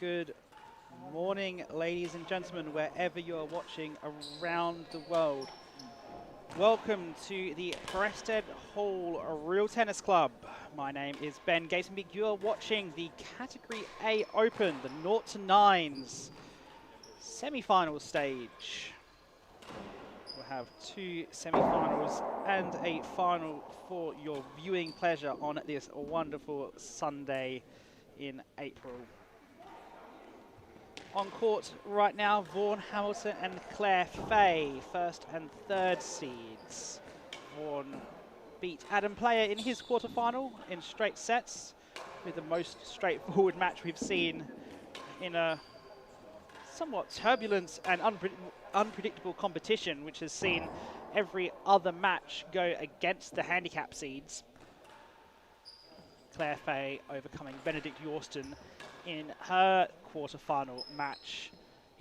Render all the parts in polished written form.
Good morning, ladies and gentlemen, wherever you're watching around the world. Welcome to the Prested Hall Real Tennis Club. My name is Ben Gatenbeek. You're watching the Category A Open, the 0 to 9s semi-final stage. We'll have two semi-finals and a final for your viewing pleasure on this wonderful Sunday in April. On court right now, Vaughan Hamilton and Claire Fahey, first and third seeds. Vaughan beat Adam Player in his quarterfinal in straight sets, with the most straightforward match we've seen in a somewhat turbulent and unpredictable competition, which has seen every other match go against the handicap seeds. Claire Fahey overcoming Benedict Yorston in her quarterfinal match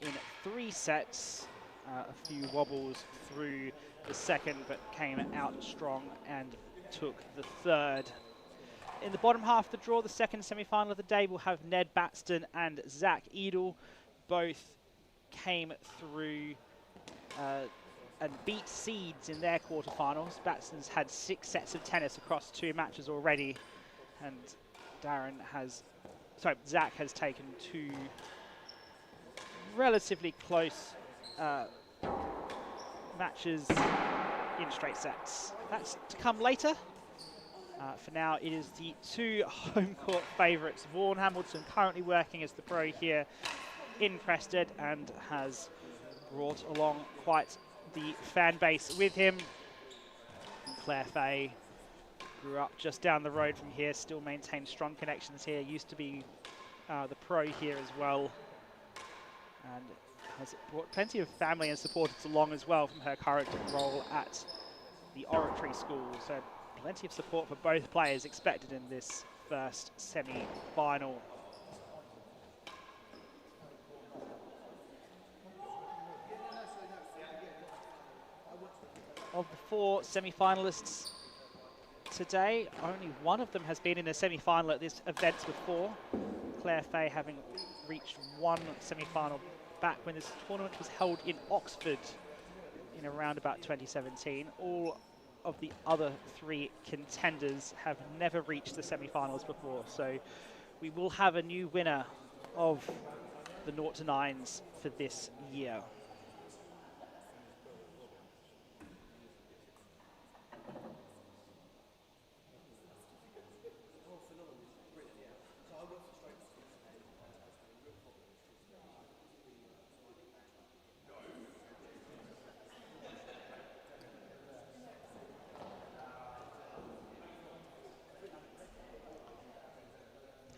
in 3 sets. A few wobbles through the second, but came out strong and took the third. In the bottom half of the draw, the second semi-final of the day, we'll have Ned Baxton and Zach Edel. Both came through and beat seeds in their quarterfinals. Baxton's had 6 sets of tennis across 2 matches already, and Zach has taken 2 relatively close matches in straight sets. That's to come later. For now, it is the 2 home court favourites. Vaughan Hamilton currently working as the pro here in Prested and has brought along quite the fan base with him. And Claire Fahey grew up just down the road from here, still maintains strong connections here, used to be the pro here as well, and has brought plenty of family and supporters along as well from her current role at the Oratory School. So plenty of support for both players expected in this first semi-final. Of the 4 semi-finalists today, only one of them has been in a semi-final at this event before. Claire Fahey having reached 1 semi-final back when this tournament was held in Oxford in around about 2017. All of the other 3 contenders have never reached the semi-finals before, so we will have a new winner of the 0 to 9s for this year.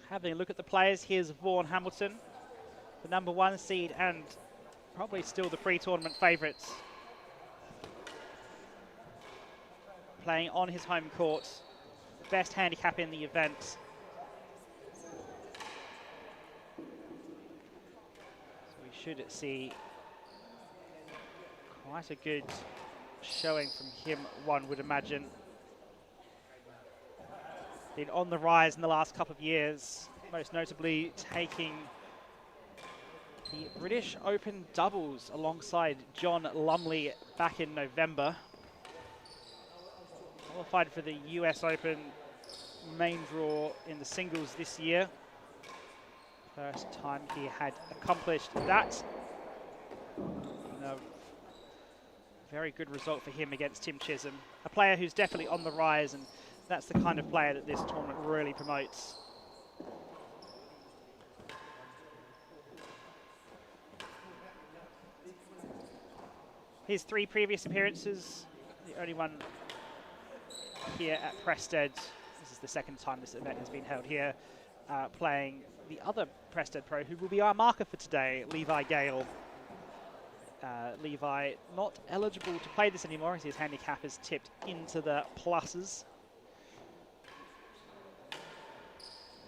Having a look at the players, here's Vaughan Hamilton, the number 1 seed and probably still the pre-tournament favourites. Playing on his home court, the best handicap in the event. So we should see quite a good showing from him, one would imagine. Been on the rise in the last couple of years, most notably taking the British Open doubles alongside John Lumley back in November. Qualified for the US Open main draw in the singles this year. First time he had accomplished that. And a very good result for him against Tim Chisholm. A player who's definitely on the rise, and that's the kind of player that this tournament really promotes. His 3 previous appearances, the only one here at Prested. This is the second time this event has been held here, playing the other Prested pro, who will be our marker for today, Levi Gale. Levi not eligible to play this anymore as his handicap is tipped into the pluses.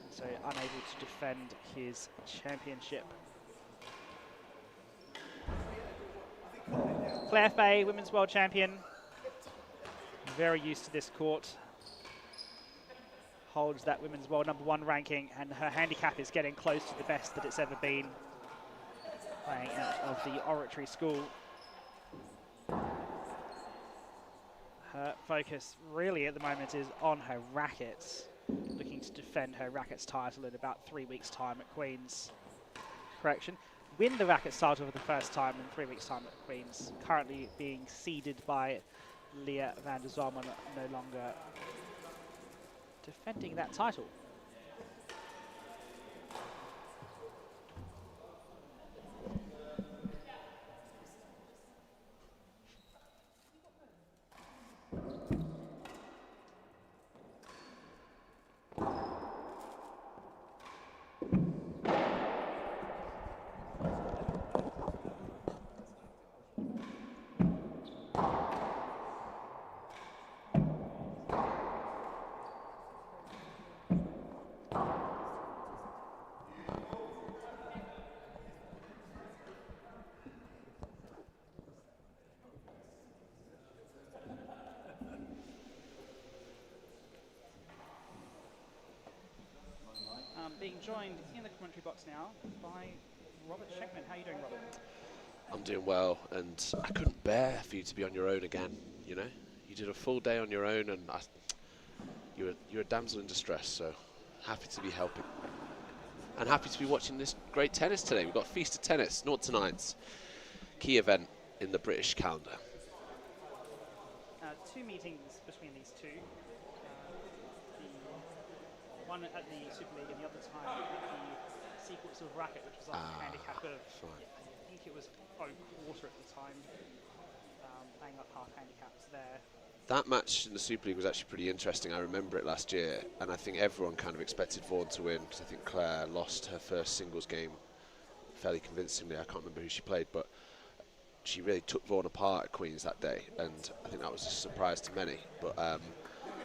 So unable to defend his championship. Claire Fahey, Women's World Champion. Very used to this court. holds that women's world #1 ranking, and her handicap is getting close to the best that it's ever been, playing out of the Oratory School. Her focus really at the moment is on her rackets, looking to defend her rackets title in about 3 weeks' time at Queen's. Correction, win the rackets title for the first time in 3 weeks' time at Queen's, currently being seeded by Leah van der Zalmen, no longer defending that title. Being joined in the commentary box now by Robert Schenkman. How are you doing, Robert? I'm doing well, and I couldn't bear for you to be on your own again. You know, you did a full day on your own, and you're a damsel in distress. So happy to be helping, and happy to be watching this great tennis today. We've got Feast of Tennis, 0 to 9s, key event in the British calendar. 2 meetings between these two. One at the Super League and the other time at the Secret Silver Racket, which was on a handicap of, I think it was 0.25 at the time, playing up half handicaps there. That match in the Super League was actually pretty interesting. I remember it last year, and I think everyone kind of expected Vaughan to win, because I think Claire lost her first singles game fairly convincingly. I can't remember who she played, but she really took Vaughan apart at Queen's that day, and I think that was a surprise to many. But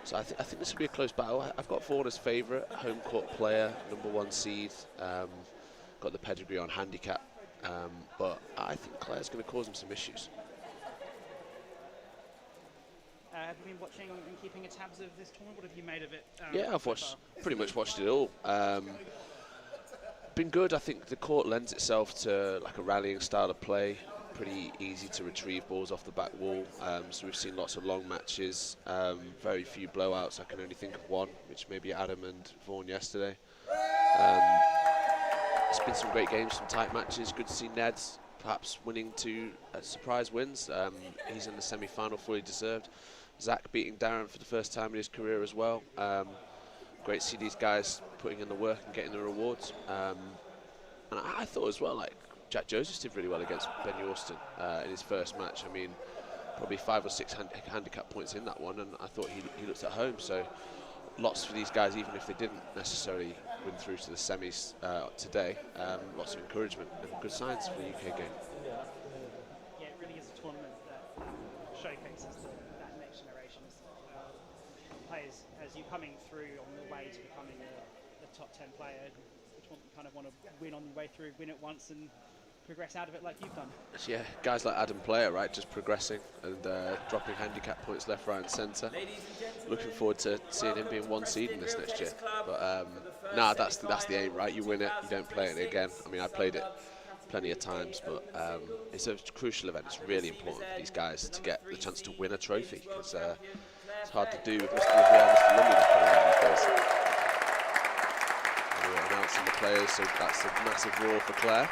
so I think this will be a close battle. I've got Vaughan as favourite, home court player, #1 seed, got the pedigree on handicap, but I think Claire's going to cause him some issues. Have you been watching and keeping a tabs of this tournament? What have you made of it? Yeah, I've pretty much watched it all. Been good. I think the court lends itself to like a rallying style of play. Pretty easy to retrieve balls off the back wall, so we've seen lots of long matches, very few blowouts. I can only think of one, which may be Adam and Vaughan yesterday. It's been some great games, some tight matches. Good to see Ned perhaps winning 2 surprise wins. He's in the semi-final, fully deserved. Zach beating Darren for the first time in his career as well. Great to see these guys putting in the work and getting the rewards. And I thought as well, like, Jack Joseph did really well against Ben Yorston in his first match. I mean, probably 5 or 6 handicap points in that one, and I thought he looked at home. So lots for these guys, even if they didn't necessarily win through to the semis today. Lots of encouragement and good signs for the UK game. Yeah, it really is a tournament that showcases that next generation players as you're coming through on the way to becoming a top 10 player. You kind of want to win on your way through, win it once, and progress out of it like you've done. Yeah, guys like Adam Player, right, just progressing and dropping handicap points left, right and centre. Looking forward to seeing him being 1 seed in this next year. But nah, that's the aim, right? You win it, you don't play it again. I mean, I played it plenty of times, but it's a crucial event. It's really important for these guys to get the chance to win a trophy, because it's hard to do with Mr. Lumley these days. We're announcing the players, so that's a massive roar for Claire.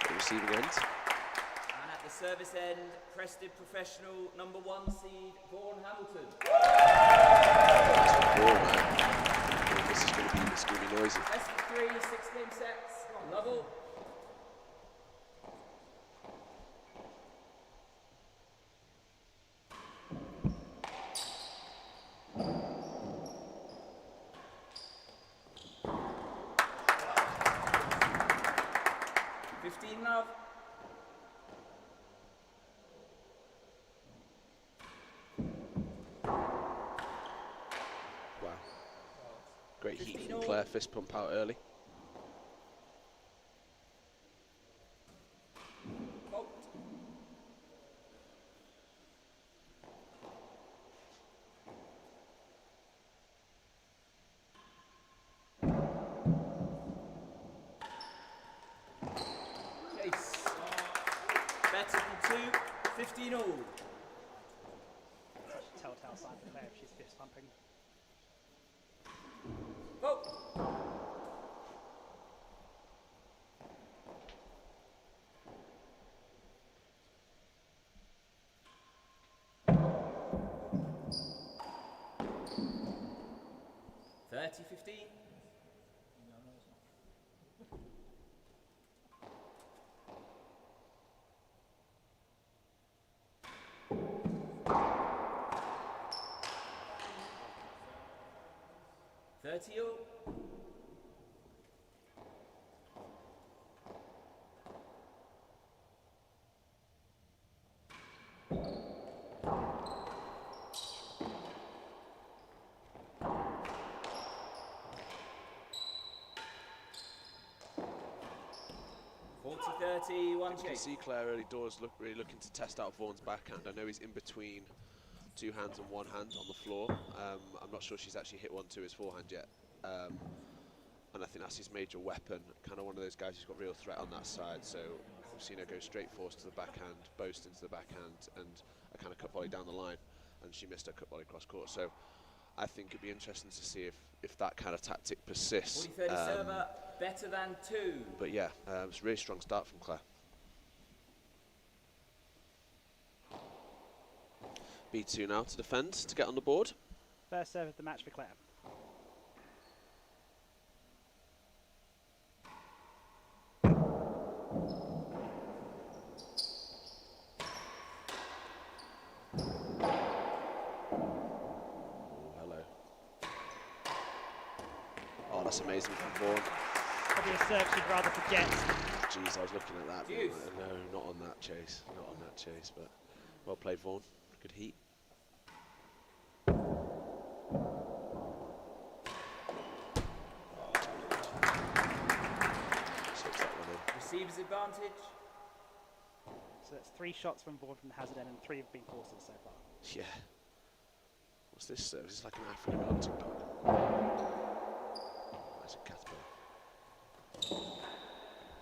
The receiving end. And at the service end, Prested professional #1 seed, Vaughan Hamilton. That's the roar, man. This is going to be noisy. Best of 3, 6-game sets. Level. Love. Wow. Great heat from Claire, fist pump out early. 15 all. Such a telltale sign for Claire if she's fist pumping. Vote. $30.15. $30 all. $40-30, one You can chase. see Claire early doors really looking to test out Vaughan's backhand. I know he's in between two hands and one hand on the floor. I'm not sure she's actually hit one to his forehand yet. And I think that's his major weapon. Kind of one of those guys who's got real threat on that side. So we've seen her go straight force to the backhand, boast into the backhand, and a kind of cut volley down the line. And she missed her cut volley cross court. So I think it'd be interesting to see if that kind of tactic persists. 40-30 server, better than 2. But yeah, it's a really strong start from Claire. B2 now to defend, to get on the board. First serve of the match for Claire. That's amazing from Vaughan. Probably a serve she'd rather forget. Jeez, I was looking at that. Deuce. No, not on that chase. Not on that chase, but well played, Vaughan. Good heat. Receiver's advantage. So that's 3 shots from Vaughan from the hazard end and 3 have been forces so far. Yeah. What's this serve? It's like an African hunting dog. That's a caterpillar.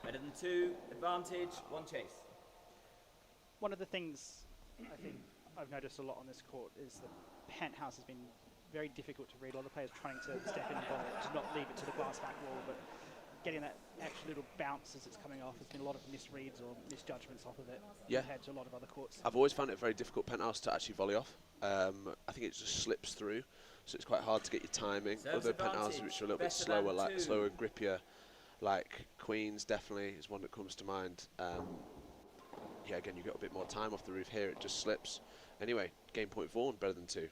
Better than 2, advantage, 1 chase. One of the things I think I've noticed a lot on this court is the penthouse has been very difficult to read. A lot of players trying to step in and bowl, to not leave it to the glass back wall, but getting that extra little bounce as it's coming off. There's been a lot of misreads or misjudgments off of it compared to a lot of other courts. I've always found it very difficult penthouse to actually volley off. I think it just slips through, so it's quite hard to get your timing. Serves Other penthouses advantage, which are a little bit better slower, than like 2. slower and grippier, like Queens definitely is one that comes to mind. Yeah, again, you got a bit more time off the roof here, it just slips. Anyway, game point Vaughan, better than 2.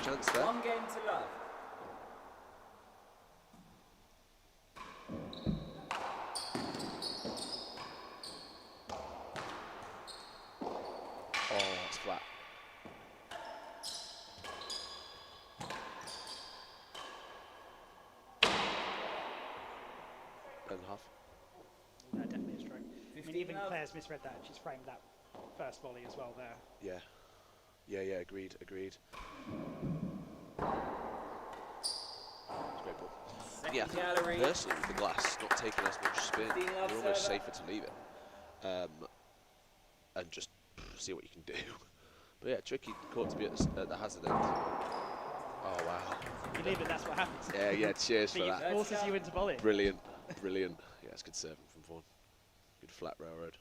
Chance there. 1 game to love. Oh, it's flat. And half. Definitely a stroke. I mean, 15 even love. Claire's misread that. She's framed that first volley as well there. Yeah. Yeah, agreed. It's a great ball. Second Yeah, I think gallery. personally with the glass not taking as much spin, 15 love you're almost server. safer to leave it. And just see what you can do. But yeah, tricky court to be at the hazard end. Oh wow. You leave it, that's what happens. Yeah, cheers for But that. it forces you into volley. Brilliant. Yeah, it's good serving from Vaughan. Good flat railroad.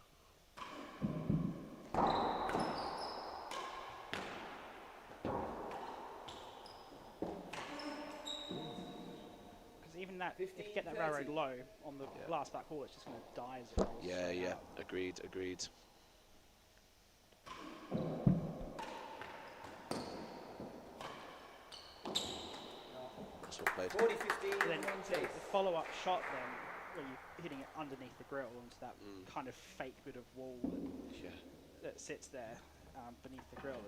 Because even that, if you 15, get that 30. railroad low on the glass back wall, it's just going to die as it rolls straight Yeah. out. Agreed. That's well played. 40-15, And then 1 chase. the follow-up shot then, where you're hitting it underneath the grill onto that kind of fake bit of wall Yeah. that sits there beneath the grill,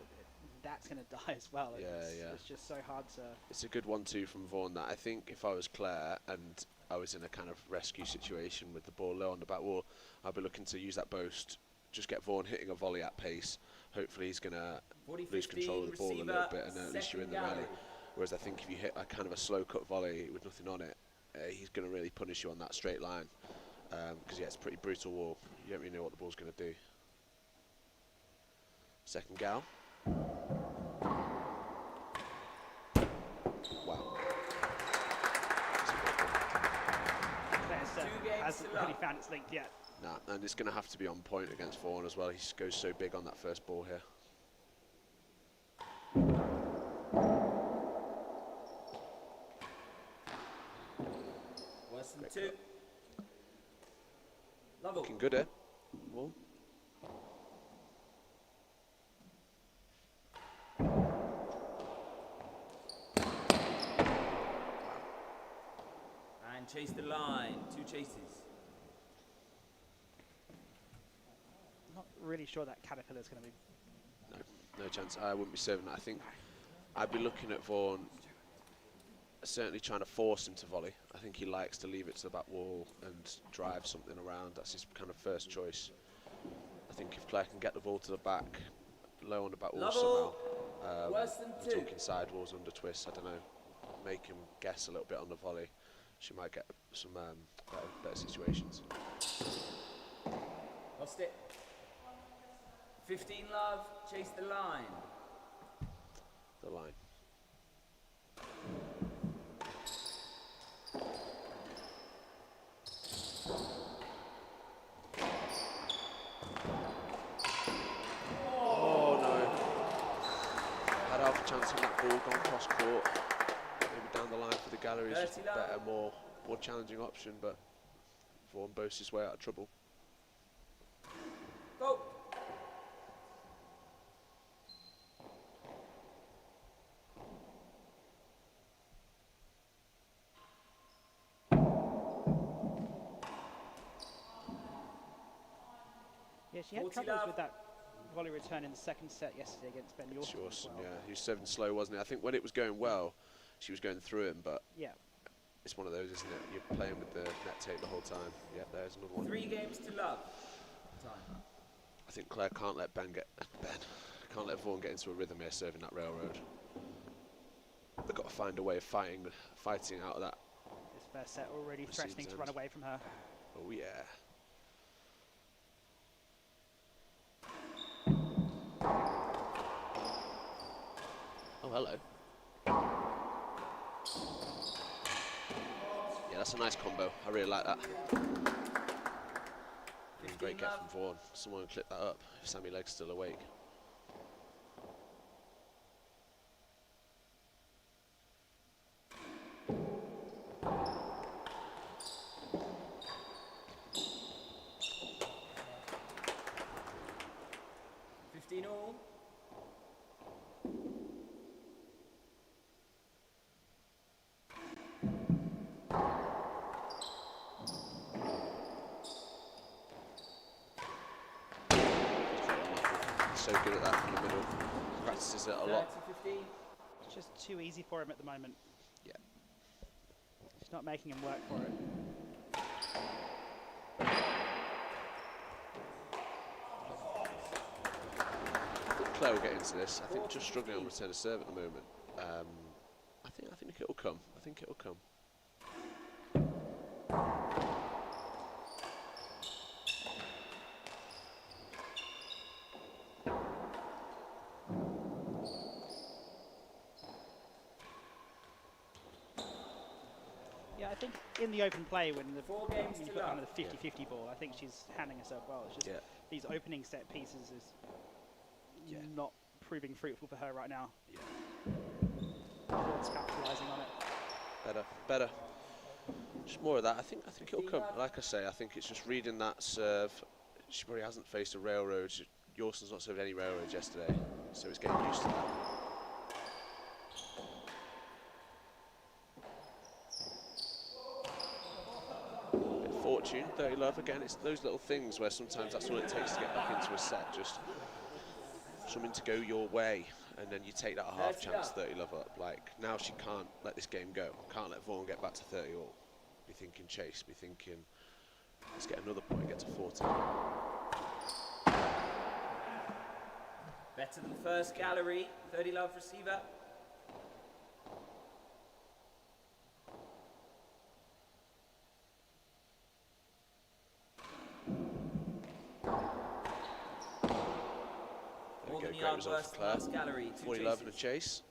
that's going to die as well. It's just so hard to... It's a good 1-2 from Vaughan. That I think if I was Claire and I was in a kind of rescue situation with the ball low on the back wall, I'd be looking to use that boast, just get Vaughan hitting a volley at pace. Hopefully he's going to lose control of the ball a little bit, and at least you're in the rally. Whereas I think if you hit a kind of a slow cut volley with nothing on it, he's going to really punish you on that straight line. Because, yeah, it's a pretty brutal wall. You don't really know what the ball's going to do. Second gal. Wow. Hasn't really found its length yet. Nah, and it's going to have to be on point against Vaughan as well. He goes so big on that first ball here. Worse than 2. Level. Looking good here. Vaughan. And chase the line. 2 chases. Not really sure that Caterpillar's going to be... No chance. I wouldn't be serving that. I think I'd be looking at Vaughan certainly trying to force him to volley. I think he likes to leave it to the back wall and drive something around. That's his kind of first choice. I think if Claire can get the ball to the back, low on the back wall somehow, Worse than 2. talking sidewalls under twists, I don't know, make him guess a little bit on the volley, she might get some better situations. Lost it. 15 love, chase the line. The line. Oh no. Had half a chance on that ball, gone cross court. Maybe down the line for the gallery is just a better, more challenging option, but Vaughan boasts his way out of trouble. Go. Yeah, she had troubles with that volley return in the second set yesterday against Ben Yorson. Yorson, yeah, he was serving slow, wasn't he? I think when it was going well, she was going through him, but yeah, it's one of those, isn't it? You're playing with the net tape the whole time. Yeah, there's another one. 3 games to love. Time. I think Claire can't let can't let Vaughan get into a rhythm here serving that railroad. They've got to find a way of fighting out of that. This first set already threatening to run away from her. Oh yeah. Oh, hello. Yeah, that's a nice combo. I really like that. Great get from Vaughan. Someone clip that up if Sammy Legg's still awake. All. So good at that in the middle. Practices it a lot. 30-15. It's just too easy for him at the moment. Yeah. She's not making him work for it. Claire will get into this. I think just struggling on return of serve at the moment. I think it'll come. I think it'll come. Yeah, I think in the open play when the 4 games you've to got love. kind of the 50-50 ball, I think she's handling herself well. It's just these opening set pieces is not proving fruitful for her right now. Yeah. It's capitalising on it. Better. Just more of that. I think it'll come. Like I say, I think it's just reading that serve. She probably hasn't faced a railroad. Yorson's not served any railroads yesterday, so it's getting used to that. Bit of fortune, 30 love again. It's those little things where sometimes that's all it takes to get back into a set. Just something to go your way, and then you take that a half chance, 30 love up. Like, now she can't let this game go. Can't let Vaughan get back to 30 all. Be thinking chase, be thinking, let's get another point, get to 40. Better than first gallery. 30 love receiver. result worse for than Claire. last gallery. 40 love and a chase.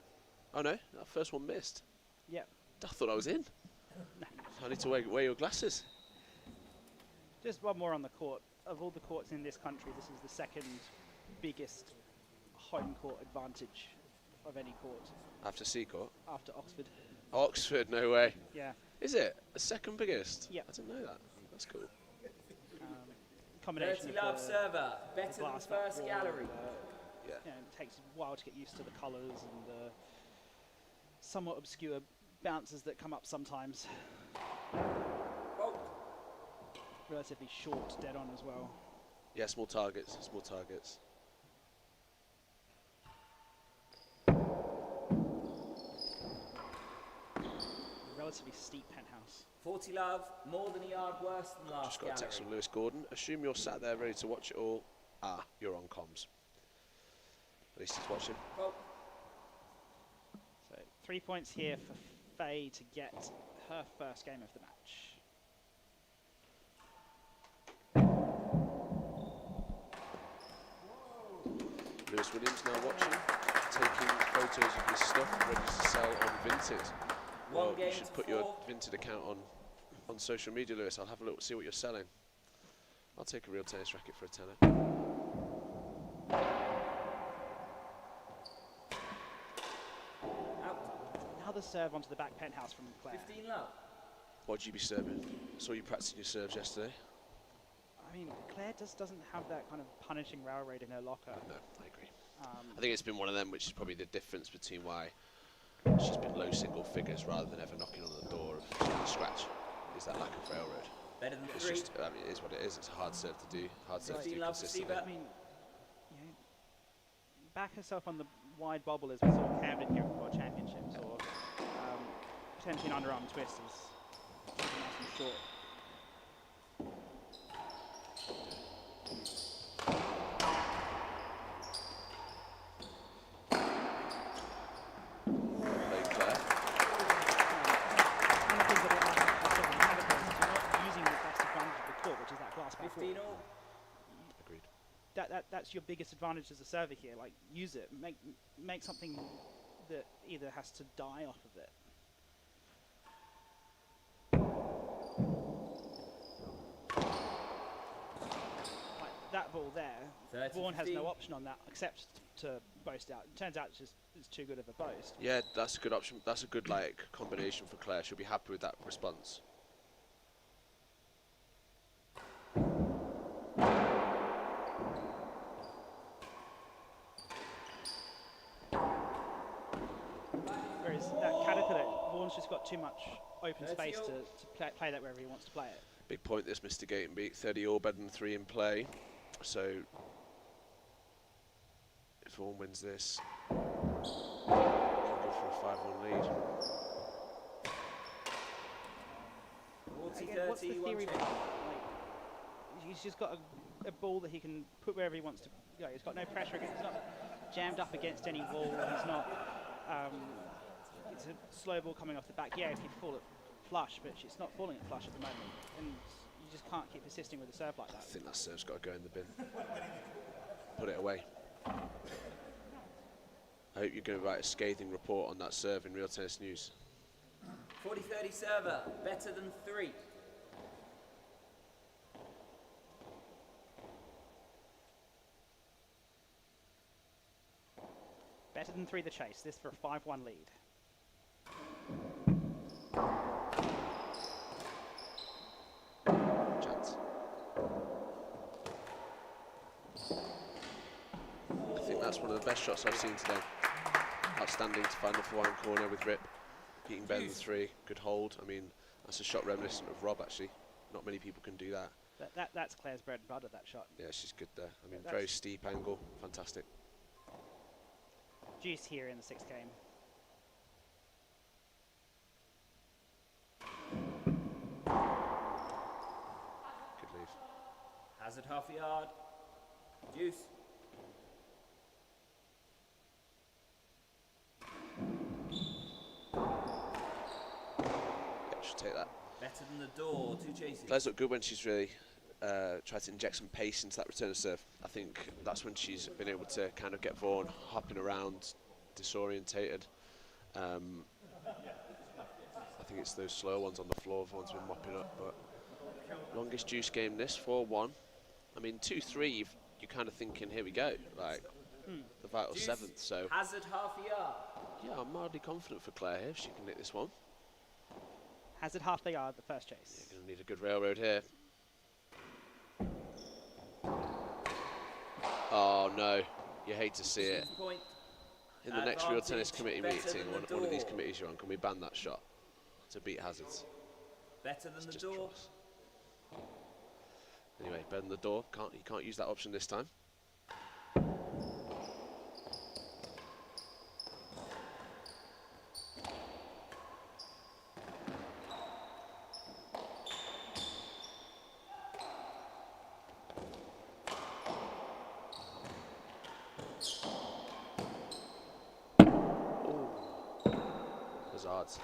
Oh no, that first one missed. Yep. I thought I was in. I need to wear your glasses. Just one more on the court. Of all the courts in this country, this is the second biggest home court advantage of any court After Seacourt? after Oxford. Oxford, no way. Yeah. Is it? The second biggest? Yep. I didn't know that. That's cool. Combination 30 of love the server. Better than glass back first wall, gallery. Yeah. you know, it takes a while to get used to the colours and the somewhat obscure bounces that come up sometimes. Oh, Relatively short dead on as well. Yeah, small targets, small targets. Relatively steep penthouse. 40 love. More than a yard worse than last Just got a gallery. text from Lewis Gordon. Assume you're sat there ready to watch it all. Ah, you're on comms. At least he's watching. Oh, So 3 points here for Fahey to get her first game of the match. Lewis Williams now watching, taking photos of his stuff ready to sell on Vinted. One Well, you game should to put your 4. Vinted account on social media, Lewis. I'll have a look, see what you're selling. I'll take a real tennis racket for a tenner. Out. Another serve onto the back penthouse from Claire. 15 love. What'd you be serving? Saw you practicing your serves yesterday. I mean, Claire just doesn't have that kind of punishing rail rate in her locker. No, I agree. I think it's been one of them, which is probably the difference between why she's been low single figures rather than ever knocking on the door of scratch, is that lack of railroad. Better than It's 3. just, I mean, it is what it is. It's a hard serve to do, hard serve to 15 do love consistently. receiver. I mean, you know, back herself on the wide bobble as we saw Camden here at the World Championships, or potentially an underarm twist is nice and short. Play Claire. One of the things I don't like about this serve nowadays is you're not using the best advantage of the court, which is that glass back 15 wall. all. Agreed. That's your biggest advantage as a server here. Like, use it. Make something that either has to die off of it. Like that ball there, 30, Vaughan has 15. no option on that except to boast out. It turns out it's too good of a boast. Yeah, that's a good option. That's a good like combination for Claire. She'll be happy with that response. Whereas that caterpillar, Vaughan's just got too much open 30 space all. to play that wherever he wants to play it. Big point this Mr. Gatenbeek. 30 all, better than 3 in play. So if Vaughan wins this, can go for a 5-1 lead. 40, Again, what's the 30, one theory change. behind it? Like, he's just got a ball that he can put wherever he wants to go. He's got no pressure against. He's not jammed up against any wall. He's not. It's a slow ball coming off the back. Yeah, if you fall it flush, but it's not falling it flush at the moment, and you just can't keep persisting with a serve like I that. think that serve's got to go in the bin. Put it away. I hope you're going to write a scathing report on that serve in Real Tennis News. 40, 30 server. Better than 3. Better than 3 the chase. This for a 5-1 lead. Chance. I think that's one of the best shots I've seen today. Outstanding to find the Vaughan corner with Rip. Beating better than 3. Good hold. I mean, that's a shot reminiscent of Rob, actually. Not many people can do that. That's Claire's bread and butter, that shot. Yeah, she's good there. I mean, That's- very steep angle. Fantastic. Juice here in the 6th game. Good leave. Hazard half a yard. Juice. Yeah, should take that. Better than the door. 2 chases. Claire's look good when she's really try to inject some pace into that return of serve. I think that's when she's been able to kind of get Vaughan hopping around, disorientated. I think it's those slow ones on the floor Vaughan's been mopping up, but longest juice game this, 4-1. I mean, 2-3, you're kind of thinking, here we go, like the vital Juice, 7th. So hazard half a yard. yeah, I'm mildly confident for Claire here if she can nick this one. Hazard half the yard, the first chase. Yeah, going to need a good railroad here. Oh no, you hate to see it. Point. In the next real tennis Advantage committee better meeting, than the one of these door. committees you're on, can we ban that shot to beat hazards? Better than It's the just door. dross. Anyway, better than the door. You can't use that option this time. Hazards.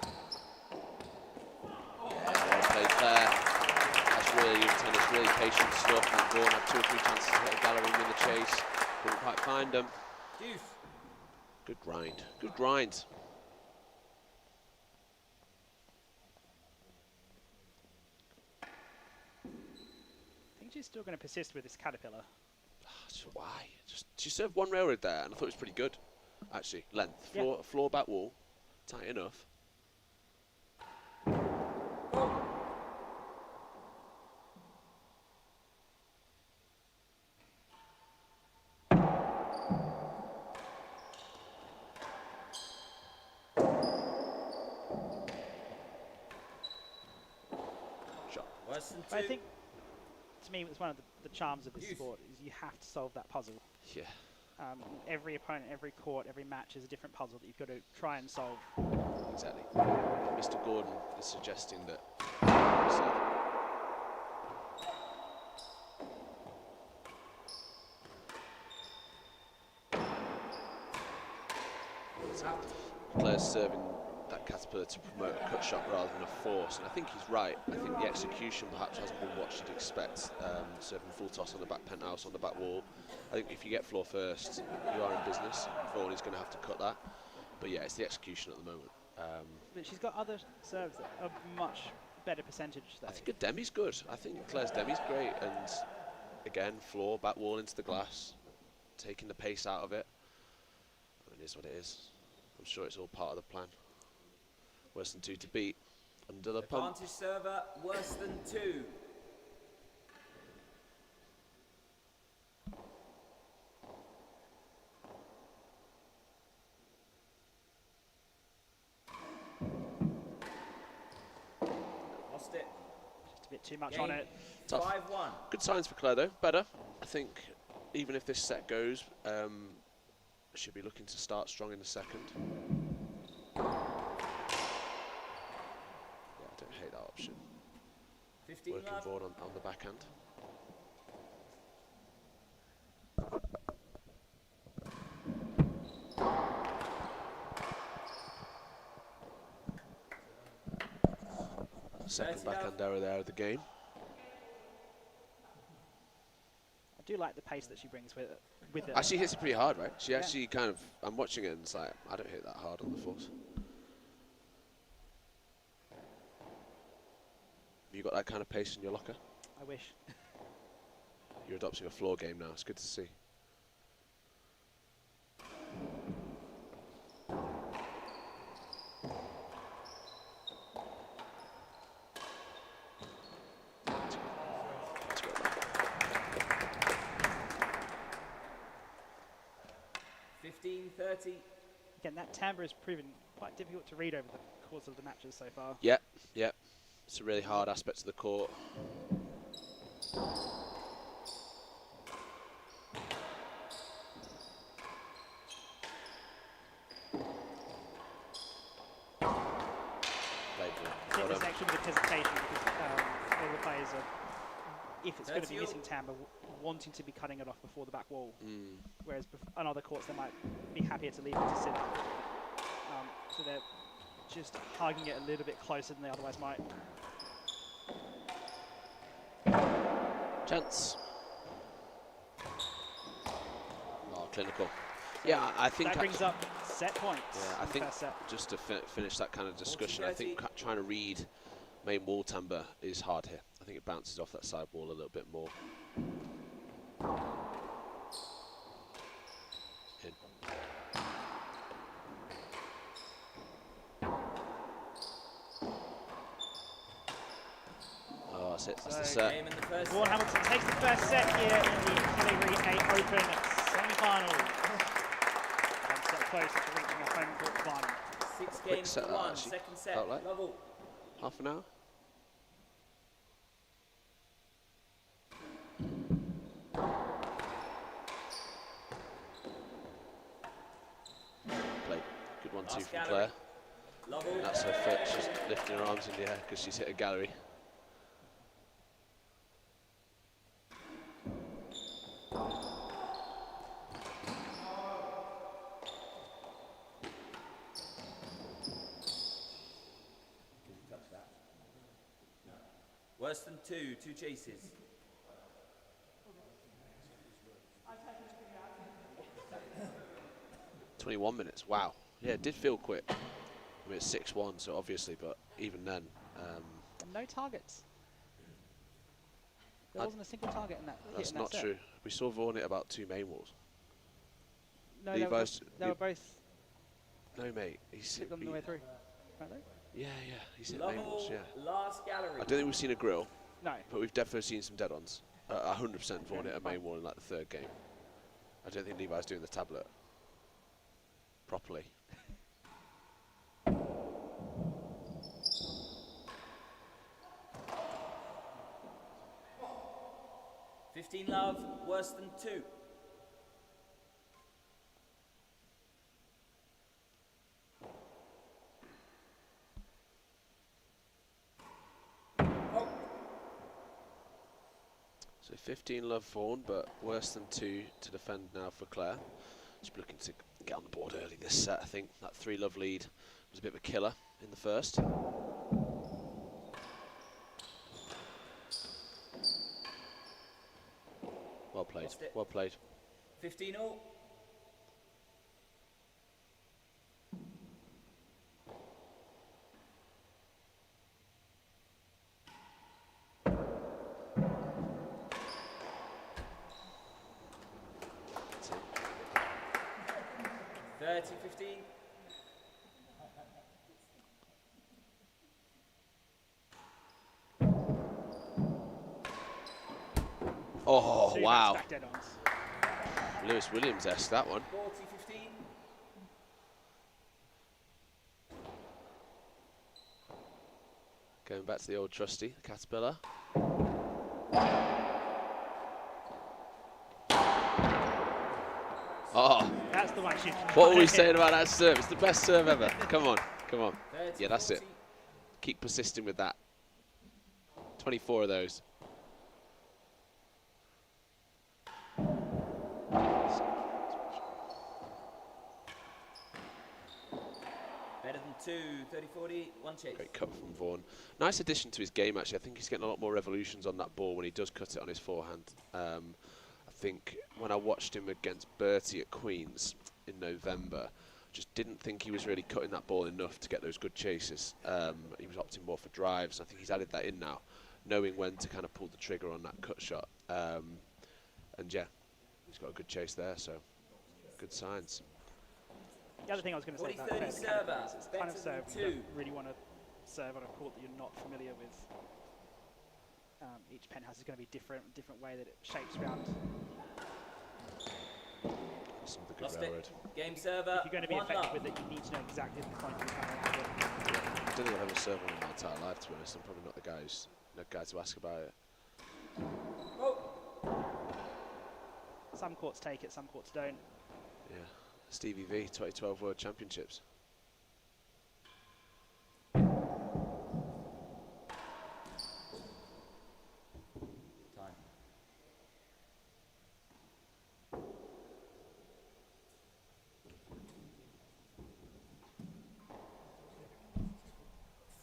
Well played Claire. That's really good tennis, really patient stuff. And Vaughan had 2 or 3 chances to hit a gallery in the chase. Couldn't quite find them. Deuce. Good grind. Good grind. I think she's still going to persist with this caterpillar. Why? She served one railroad there, and I thought it was pretty good. Actually, length, floor, back wall, tight enough. Shot. Worse than 2. But I think, to me, it's one of the charms of this sport is you have to solve that puzzle. Yeah. Every opponent, every court, every match is a different puzzle that you've got to try and solve. Exactly. Mr. Gordon is suggesting that. Claire's serving that caterpillar to promote a cut shot rather than a force, and I think he's right. I think the execution perhaps hasn't been what you'd expect. Serving full toss on the back penthouse, on the back wall. I think if you get floor first, you are in business. Vaughan is going to have to cut that. But yeah, it's the execution at the moment. But she's got other serves that are much better percentage though. I think a demi's good. I think Claire's demi's great, and again, floor, back wall into the glass, taking the pace out of it. I mean, it is what it is. I'm sure it's all part of the plan. Worse than 2 to beat. Under the pump. Advantage server, worse than 2. Lost it. Just a bit too much on it. Tough. 5-1. Good signs for Claire though. Better. I think even if this set goes, should be looking to start strong in the second. Yeah, I don't hate that option. 15 Working love. Vaughan on the backhand. Second backhand error there of the game. I do like the pace that she brings with it. Actually hits it pretty hard, right? She actually kind of, I'm watching it and it's like, I don't hit that hard on the force. Have you got that kind of pace in your locker? I wish. You're adopting a floor game now, it's good to see. Again, that timbre has proven quite difficult to read over the course of the matches so far. Yeah, yeah. It's a really hard aspect of the court. I think there's actually a bit of hesitation because all the players are, if it's going to be missing timbre, wanting to be cutting it off before the back wall. Whereas on other courts they might be happier to leave it to sit up. So they're just hugging it a little bit closer than they otherwise might. Gents. Oh, clinical. Yeah, I think that brings up set points. Yeah, I think just to finish that kind of discussion, I think trying to read main wall timbre is hard here. I think it bounces off that side wall a little bit more. In. Oh, that's it. That's the set. Vaughan Hamilton takes the first set here in the Category A Open semi-final. One set closer to reaching a home court final. 6 games to 1, second set. Like Level. half an hour. Play. Good 1-2 from Claire. That's her foot. She's lifting her arms in the air because she's hit a gallery. Worse than 2 chases. "21 minutes, wow. Yeah, it did feel quick. I mean, it's 6-1, so obviously, but even then. No targets. There wasn't a single target in that. That's not true. We saw Vaughan hit about 2 main walls. No, they were both. No, mate. He's hit them the way through. Right, yeah, he's hit main walls, yeah. Last gallery. I don't think we've seen a grill. No. But we've definitely seen some dead-ons. 100% Vaughan hit a main wall in like the 3rd game. I don't think Levi's doing the tablet properly. Love, worse than 2. So 15 love Vaughan, but worse than 2 to defend now for Claire. Just looking to get on the board early this set, I think. That 3 love lead was a bit of a killer in the first. Well played, well played. 15-all. That's it. 30-15. Oh, wow. Lewis Williams-esque, that one. 40-15. Going back to the old trusty, the Caterpillar. Oh, that's the one. What are we saying about that serve? It's the best serve ever. Come on, come on. Yeah, that's it. Keep persisting with that. 24 of those. Better than 2, 30-40, 1 chase. Great cut from Vaughan. Nice addition to his game, actually. I think he's getting a lot more revolutions on that ball when he does cut it on his forehand. I think when I watched him against Bertie at Queen's in November, just didn't think he was really cutting that ball enough to get those good chases. He was opting more for drives. I think he's added that in now, knowing when to kind of pull the trigger on that cut shot. And yeah, he's got a good chase there, so good signs. The other thing I was going to say about that is it's the kind of serve you don't really want to serve on a court that you're not familiar with. Each penthouse is going to be different way that it shapes around. Some of the good railroad. Game server. If you're going to be effective with it, you need to know exactly the point you're coming around it. Yeah, I don't think I've ever served one in my entire life, to be honest. I'm probably not the guy to ask about it. Some courts take it, some courts don't. Yeah. Stevie V, 2012 World Championships. Time.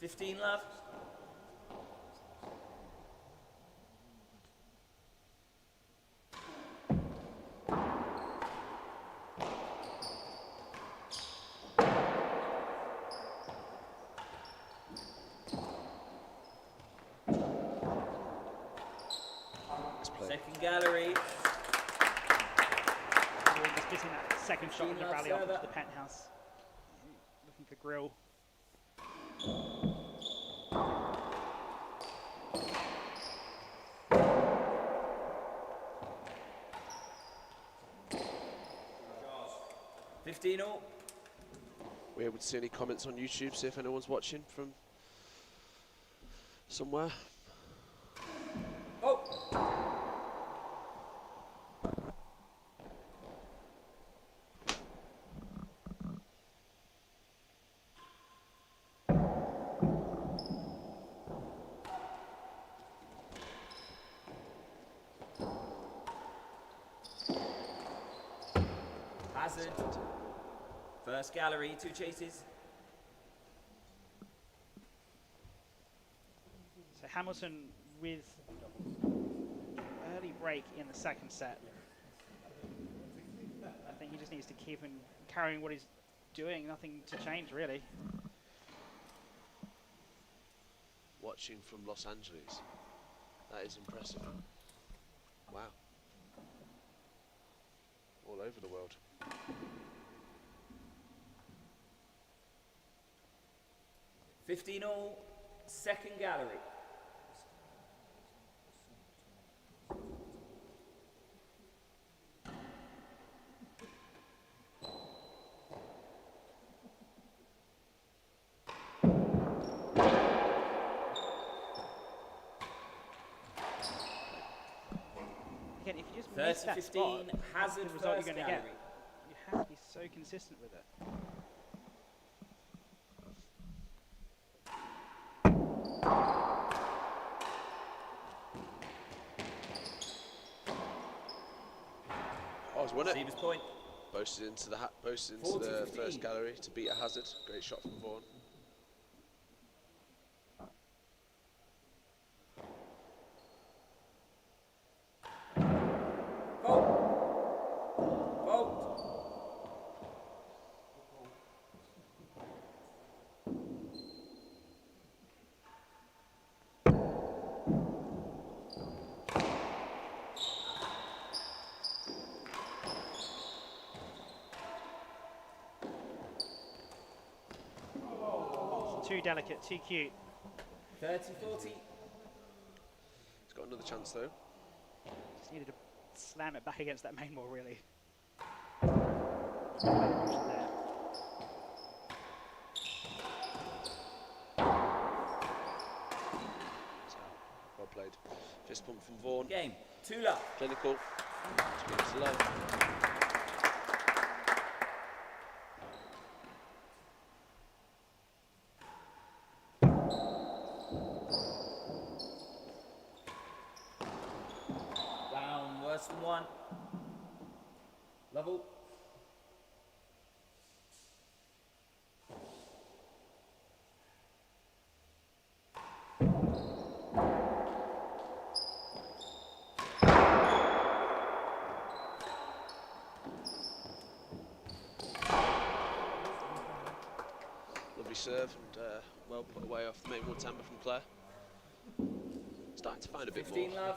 15 left. play. Second gallery. Vaughan just getting that second shot of the rally up into the penthouse. Looking for grill. $15-all. We're able to see any comments on YouTube, see if anyone's watching from somewhere. Oh. Hazard. First gallery, 2 chases. So Hamilton with early break in the second set. I think he just needs to keep on carrying what he's doing, nothing to change really. Watching from Los Angeles. That is impressive. Wow. All over the world. $15-all. Second gallery. Again, if you just miss that 30-15, spot, that's Hazard the result first you're going to gallery. get. You have to be so consistent with it. Oh, he's won it. Receivers point. Boasted into the first gallery to beat a Hazard. Great shot from Vaughan. Too delicate, too cute. 30-40. He's got another chance though. Just needed to slam it back against that main wall, really. There. So, well played. Fist pump from Vaughan. Game. 2 love. Clinical. 2 minutes to love. Worse than 1. Level. Lovely serve and well put away off the main wall timber from Claire. Starting to find a bit 15 more love.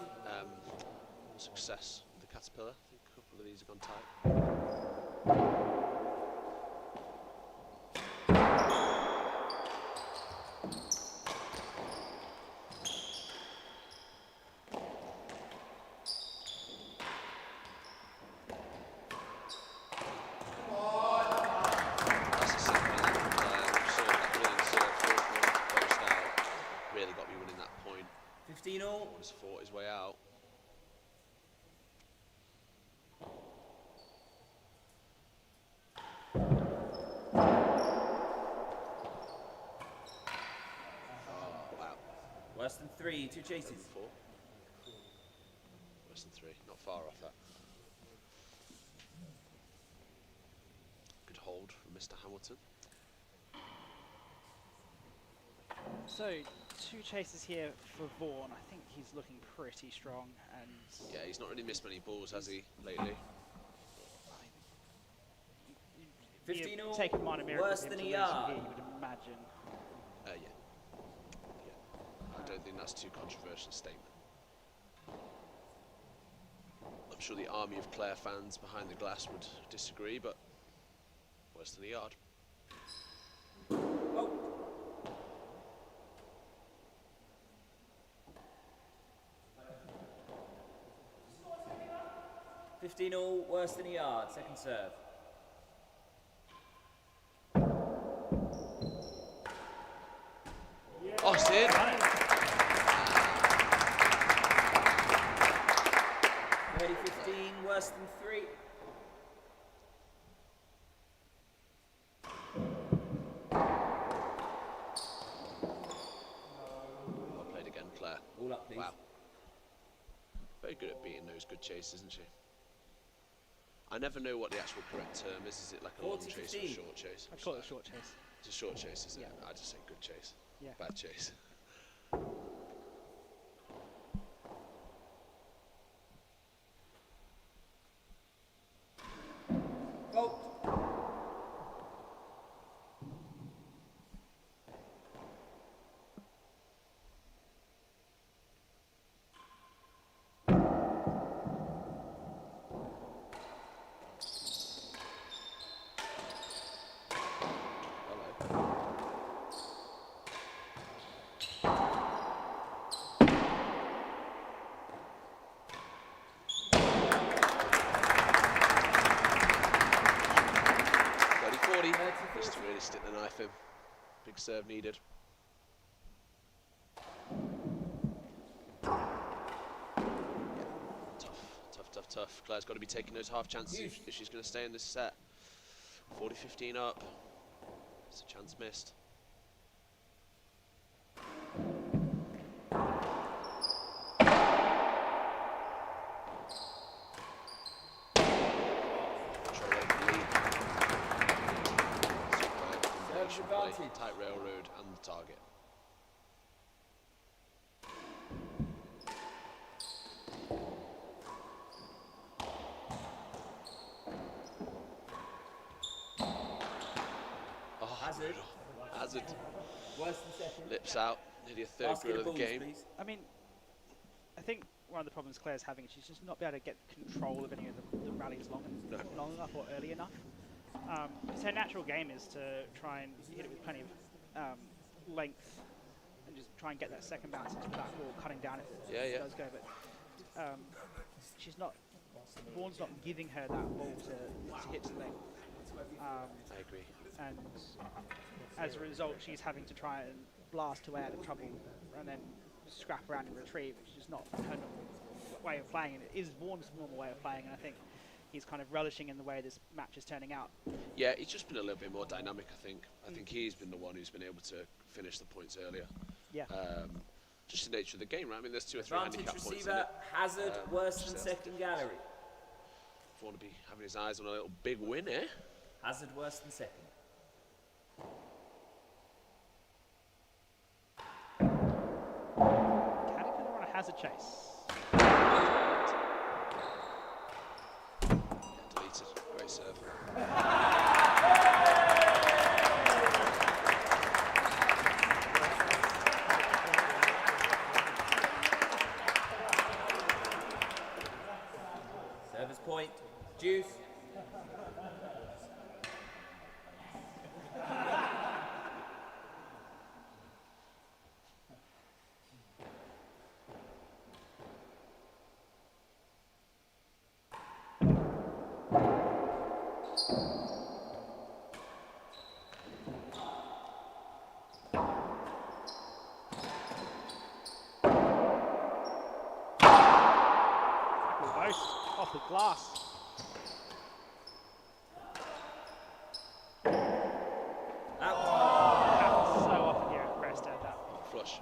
success with the Caterpillar. I think a couple of these have gone tight. That's a simple serve, that brilliant serve, post out. Really got me winning that point. 15-all. Vaughan has fought his way out. Worse than 3, 2 chases. 4. Worse than 3, not far off that. Good hold from Mr. Hamilton. So, 2 chases here for Vaughan. I think he's looking pretty strong, and Yeah, he's not really missed many balls, has he, lately? 15-all. Taking minor miracle Worse for him than to a lose yard. here, you would imagine. Yeah. I don't think that's too controversial a statement. I'm sure the army of Clare fans behind the glass would disagree, but worse than a yard. Oh. 15 all, worse than a yard, second serve. Oh, it's in. 30-15, worse than 3. Well played again, Claire. All up, please. Wow. Very good at beating those good chases, isn't she? I never know what the actual correct term is. Is it like a long chase or a short chase? I'd call it a short chase. It's a short chase, isn't Yeah. it? I just say good chase. Yeah. Bad chase. Oh. Just to really stick the knife in. Big serve needed. Tough. Claire's got to be taking those half chances if she's going to stay in this set. 40-15 up. It's a chance missed. Tight railroad and the target. Oh, Hazard. Worse than second. Lips out. Nearly a third grill of the game. Please. I mean, I think one of the problems Claire's having is she's just not be able to get control of any of the rallies long enough or early enough. Because her natural game is to try and hit it with plenty of length and just try and get that second bounce into the back wall, cutting down if it does go. But she's not. Vaughan's not giving her that ball to hit to length. I agree. And as a result, she's having to try and blast her way out of trouble and then scrap around and retrieve, which is not her normal way of playing. And it is Vaughan's normal way of playing, and I think he's kind of relishing in the way this match is turning out. Yeah, he's just been a little bit more dynamic, I think. I think he's been the one who's been able to finish the points earlier. Yeah. Just the nature of the game, right? I mean, there's 2 or 3 Advantage handicap points in receiver, it. Hazard, worse than second gallery. Want to be having his eyes on a little big win, eh? Hazard, worse than second. Caterpillar on a hazard chase. Deleted. Great serve. Service point. Juice. Off the glass. Happens so often here at Prested. That Flush.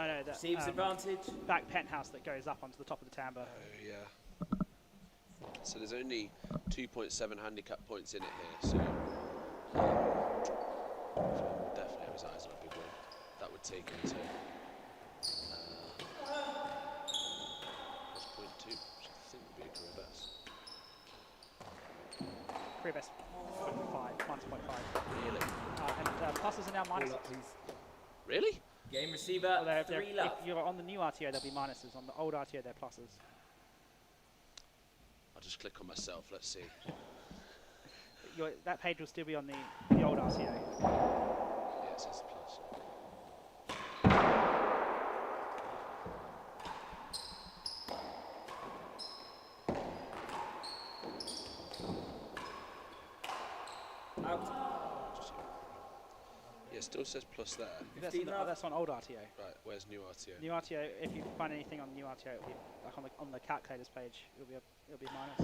no, that Receives advantage. back penthouse that goes up onto the top of the timbre. Oh, yeah. So there's only 2.7 handicap points in it here, so definitely have his eyes on a big win. That would take him to plus 0.2, which I think would be a career best. Career best 0.5, -0.5. Really? And pluses are now minuses. Really? Game receiver, Well, 3 love. if you're on the new RTO, there'll be minuses. On the old RTO, they're pluses. I'll just click on myself. Let's see. That page will still be on the old RTO. Yeah, it says the plus. Out. Yeah, still says plus there. That's on old RTO. Right, where's new RTO? New RTO. If you find anything on new RTO, it'll be like on the calculators page. It'll be minus.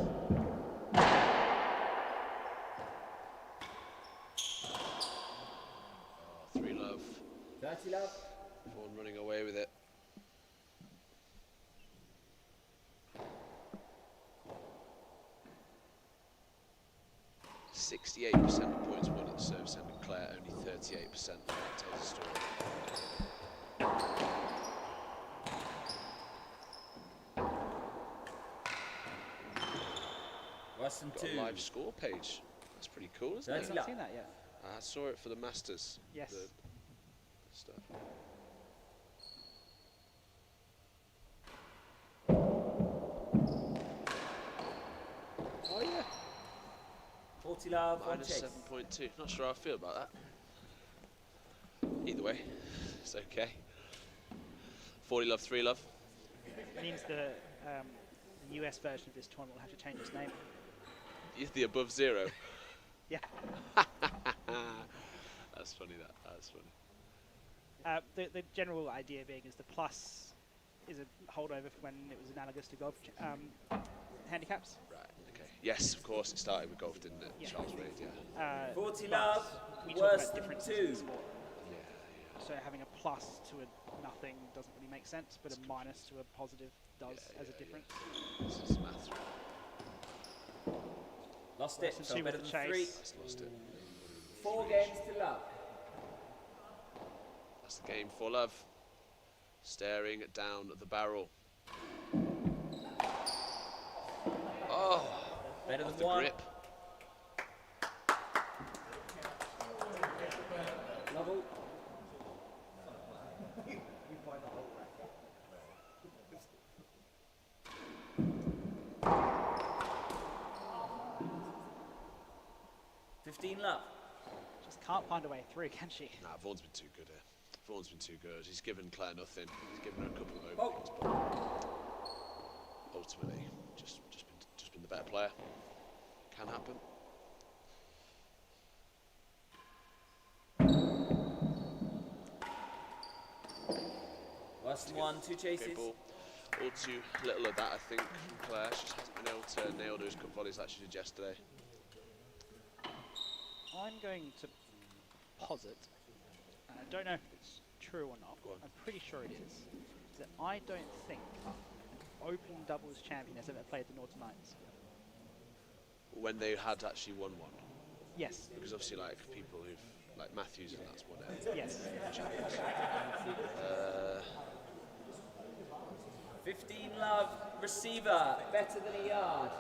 Oh, 3 love. 30 love. Vaughan running away with it. .68% of points won at the service end, and Claire only 38%. That tells the story. Worse than Got 2. a live score page. That's pretty cool, isn't I've it? Dirty not seen that yet. I saw it for the Masters. Yes. The stuff. Oh yeah. 40 love. One Minus chase. 7.2. Not sure how I feel about that. Either way, it's okay. 40 love, 3 love. It means the US version of this tournament will have to change its name. The above 0. Yeah. That's funny. That's funny. The general idea being is the plus is a holdover from when it was analogous to golf handicaps. Right. Okay. Yes, of course. It started with golf, didn't it? Yeah. Charles Reid. Yeah. 40 but love. we talk Worse about than differences in the 2. sport. Yeah. So having a plus to a nothing doesn't really make sense, but a minus to a positive does as a difference. This is maths. Lost Worse it. than So 2 better with than the 3. chase. That's lost it. 4 games to love. That's the game for love. Staring down the barrel. Oh, Better off than the 1. grip. Level. love. Just can't find a way through, can she? Nah, Vaughan's been too good here. Vaughan's been too good. He's given Claire nothing. He's given her a couple of openings, but ultimately, just been the better player. Can happen. Last one, 2 chases. Okay, ball. All too little of that, I think, from Claire. She just hasn't been able to nail those cup volleys like she did yesterday. I'm going to posit, and I don't know if it's true or not, I'm pretty sure it is that I don't think an open doubles champion has ever played the Northern Lights. When they had actually won one. Yes. Because obviously, like, people who've, like Matthews, and that's one Yes. champions. 15 love, receiver, better than a yard.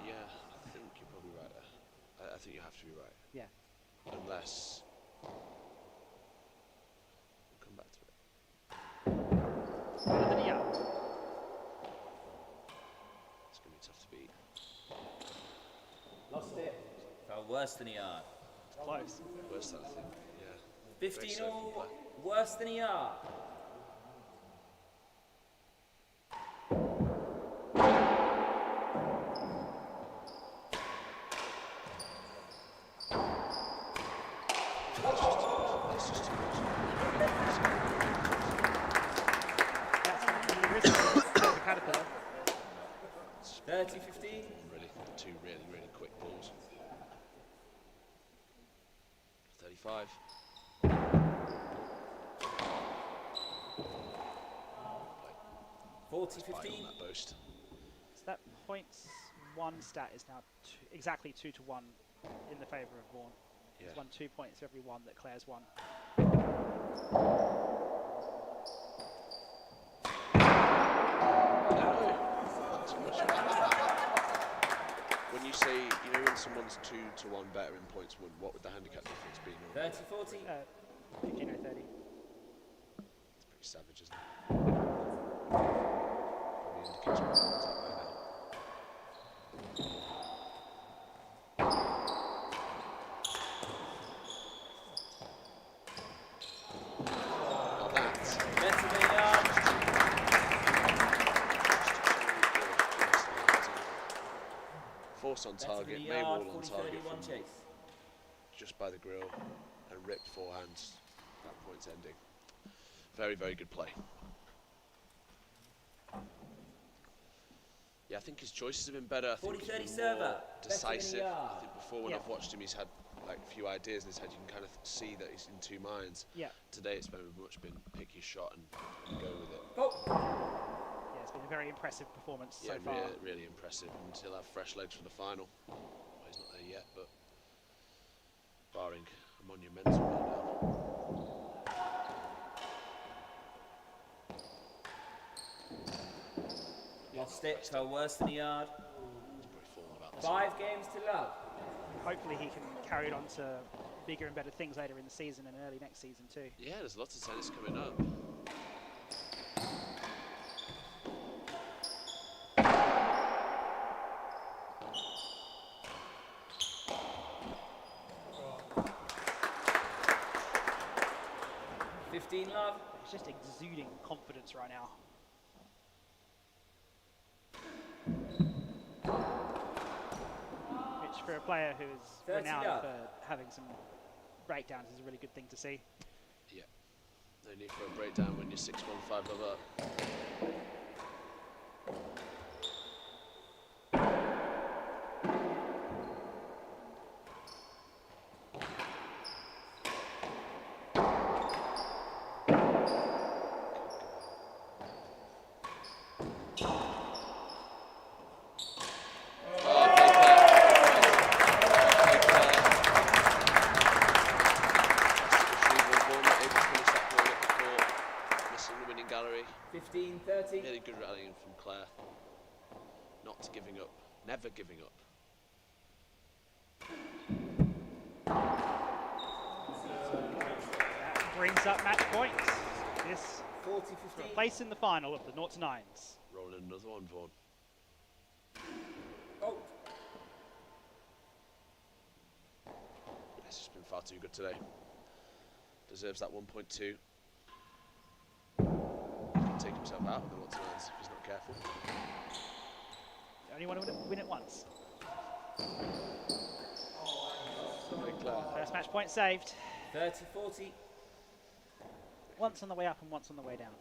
Yeah, I think you're probably right there. I think you have to be right. Yeah. Unless... We'll come back to it. Better than a yard. It's going to be tough to beat. Lost it. Fell worse than a yard. Close. Worse than I think, yeah. 15 all, worse than a yard. That's just too much. That's the risk of the caterpillar. 30, 15. Really, two really, really quick balls. 35. 40, Spying 15. on that boast. So that points one stat is now exactly 2 to 1 in the favour of Vaughan. Yeah. He's won 2 points for every one that Claire's won. When you say, you know, when someone's 2 to 1 better in points, what would the handicap difference be? 30, 40. 15 or 30. It's pretty savage, isn't it? Probably indicates what it's at right now. on Better target, than a May yard, Wall on 40-31 target from chase. just by the grill and ripped forehands. That point's ending. Very, very good play. Yeah, I think his choices have been better. I think 40-30 he's been server. more Better than a decisive. yard. I think before when Yeah. I've watched him, he's had like a few ideas in his head. You can kind of see that he's in two minds. Yeah. Today it's very much been pick your shot and go with it. Oh, Yeah, it's been a very impressive performance so far. Really, really impressive. And he'll have fresh legs for the final. Well, he's not there yet, but barring a monumental one now. lost it, fell worse than a yard. He's probably fallen about this 5 games to love. Hopefully he can carry it on to bigger and better things later in the season and early next season too. Yeah, there's lots of tennis coming up. Love. He's just exuding confidence right now. Which for a player who is 30 renowned love. for having some breakdowns is a really good thing to see. Yeah. No need for a breakdown when you're 6-1-5 love up. Gallery. 15-30. Really good rallying from Claire. Not giving up, never giving up. That brings up match point. This 40-15. for a place in the final of the 0 to 9s. Rolling another one, Vaughan. Oh, It's just been far too good today. Deserves that 1.2. Take himself out of the 0 to 9s if he's not careful. You only want to win it once. Sorry, Claire. First match point saved. 30-40. Once on the way up and once on the way down.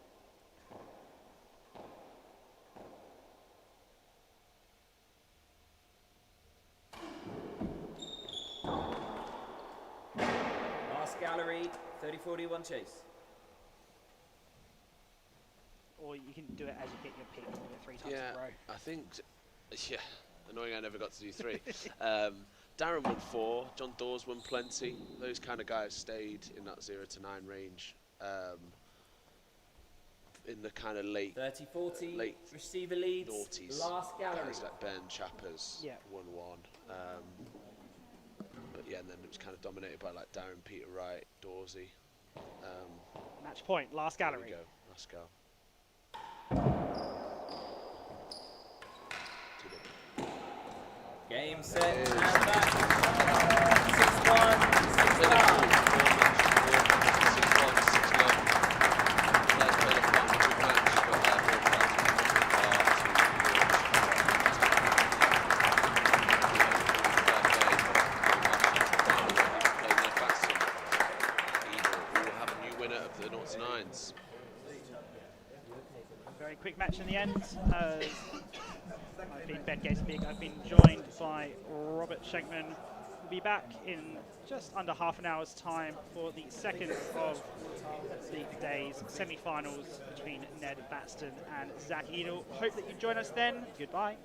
Last gallery, 30-41 chase. Or you can do it as you get your pick and do it 3 times in a row. I think, yeah, annoying I never got to do 3. Darren won 4, John Dawes won plenty. Those kind of guys stayed in that 0 to 9 range. In the kind of late 30-40, late receiver leads, noughties. last gallery. Guys like Ben Chappers Yeah. won 1. But yeah, and then it was kind of dominated by like Darren, Peter Wright, Dawsey. Match point, last There gallery. we go, last go. Game, set, and back. 6-1, 6-5. Very quick match in the end. I've been Ben Gatesbig. I've been joined by Robert Schenkman. We'll be back in just under half an hour's time for the second of the day's semi-finals between Ned Batson and Zach Edel. Hope that you join us then. Goodbye.